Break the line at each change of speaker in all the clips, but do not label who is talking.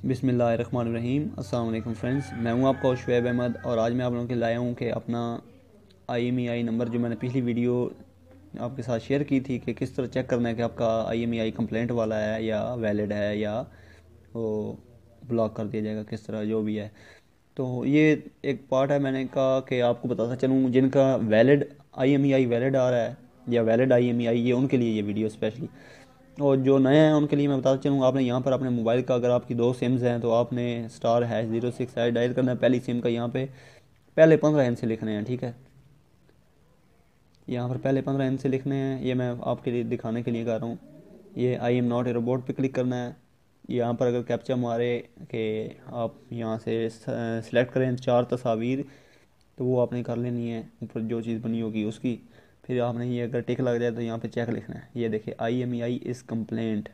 बिस्मिल्लाहिर्रहमानिर्रहीम। अस्सलाम वालेकुम फ्रेंड्स, मैं हूं आपका शुएब अहमद और आज मैं आप लोगों के लाया हूं कि अपना IMEI नंबर जो मैंने पिछली वीडियो आपके साथ शेयर की थी कि किस तरह चेक करना है कि आपका IMEI कंप्लेंट वाला है या वैलिड है या वो ब्लॉक कर दिया जाएगा, किस तरह जो भी है। तो ये एक पार्ट है, मैंने कहा कि आपको बताता चलूँ जिनका वैलिड IMEI वैलिड आ रहा है या वैलिड IMEI, ये उनके लिए ये वीडियो स्पेशली। और जो नए हैं उनके लिए मैं बताता चलूँ, आपने यहाँ पर अपने मोबाइल का, अगर आपकी दो सिम्स हैं तो आपने *#06# डायल करना है पहली सिम का। यहाँ पे पहले 15 हिंसे लिखने हैं, ठीक है। यहाँ पर पहले 15 हिंसे लिखने हैं, ये मैं आपके लिए दिखाने के लिए कर रहा हूँ। ये I am not a robot पे क्लिक करना है। यहाँ पर अगर कैप्चा मारे कि आप यहाँ से सिलेक्ट करें 4 तस्वीर, तो वो आपने कर लेनी है ऊपर जो चीज़ बनी होगी उसकी। फिर आपने ये अगर टिक लग जाए तो यहाँ पे चेक लिखना है। ये देखिए IMEI is complaint,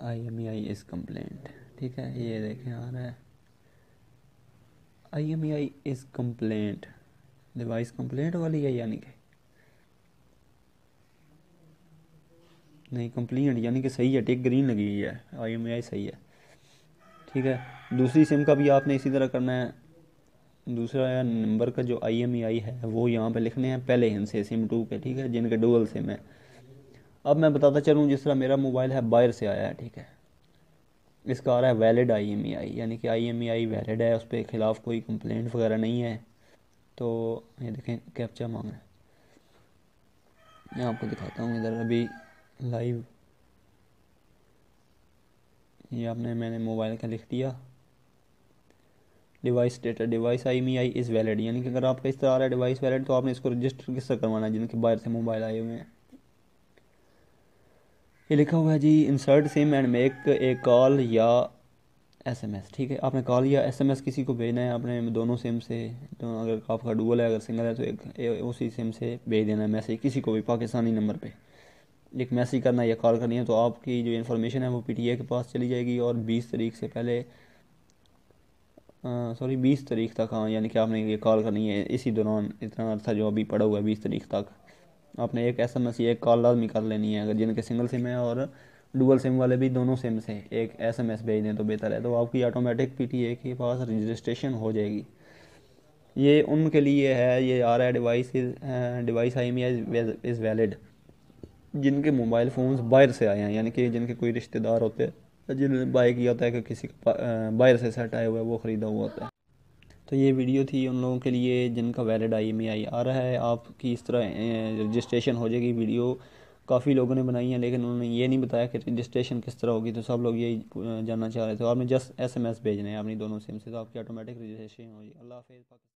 IMEI is complaint, ठीक है। ये देखें आ रहा है IMEI is complaint, device complaint वाली है यानी कि नहीं, कंप्लेंट यानी कि सही है, टिक ग्रीन लगी हुई है, IMEI सही है, ठीक है। दूसरी सिम का भी आपने इसी तरह करना है। दूसरा नंबर का जो IMEI है वो यहाँ पे लिखने हैं पहले हिस्से सिम 2 के, ठीक है, जिनके डुअल सिम है। अब मैं बताता चलूँ, जिस तरह मेरा मोबाइल है बाहर से आया है, ठीक है, इसका आ रहा है वैलिड IMEI, यानी कि IMEI वैलिड है, उस पर खिलाफ कोई कंप्लेंट वगैरह नहीं है। तो ये देखें कैप्चा मांग रहा है, मैं आपको दिखाता हूँ इधर अभी लाइव। ये आपने मैंने मोबाइल का लिख दिया, device status device IMEI is valid, यानी कि अगर आपका इस तरह आ रहा है डिवाइस वैलिड, तो आपने इसको रजिस्टर किससे करवाना है, जिनके बाहर से मोबाइल आए हुए हैं। ये लिखा हुआ है जी insert SIM and make a call या SMS, ठीक है। आपने कॉल या SMS किसी को भेजना है अपने दोनों सिम से। तो अगर आपका डुअल है, अगर सिंगल है तो उसी सिम से भेज देना है मैसेज किसी को भी पाकिस्तानी नंबर पे। एक मैसेज करना है या कॉल करनी है, तो आपकी जो इन्फॉर्मेशन है वो PTA के पास चली जाएगी और 20 तारीख से पहले, सॉरी 20 तारीख तक, हाँ, यानी कि आपने ये कॉल करनी है इसी दौरान। इतना अर्था जो अभी पड़ा हुआ है 20 तारीख तक आपने एक SMS या एक कॉल लाजमी कर लेनी है। अगर जिनके सिंगल सिम है और डुअल सिम वाले भी दोनों सिम से एक SMS भेज दें तो बेहतर है, तो आपकी ऑटोमेटिक PTA के पास रजिस्ट्रेशन हो जाएगी। ये उनके लिए है, ये आ रहा है डिवाइस IMEI इज़ वैलिड, जिनके मोबाइल फ़ोन्स बाहर से आए हैं, यानी कि जिनके कोई रिश्तेदार होते हैं जिन्होंने बाय किया होता है कि किसी का बाहर से सेट आया हुआ है, वो ख़रीदा हुआ होता है। तो ये वीडियो थी उन लोगों के लिए जिनका वैलिड IMEI आ रहा है। आपकी इस तरह रजिस्ट्रेशन हो जाएगी। वीडियो काफ़ी लोगों ने बनाई है लेकिन उन्होंने ये नहीं बताया कि रजिस्ट्रेशन किस तरह होगी, तो सब लोग यही जानना चाह रहे थे। तो आपने जस्ट SMS भेजना है अपनी दोनों सिम से, तो आपकी ऑटोमेटिक रजिस्ट्रेशन होगी। अल्लाह हाफ़िज़।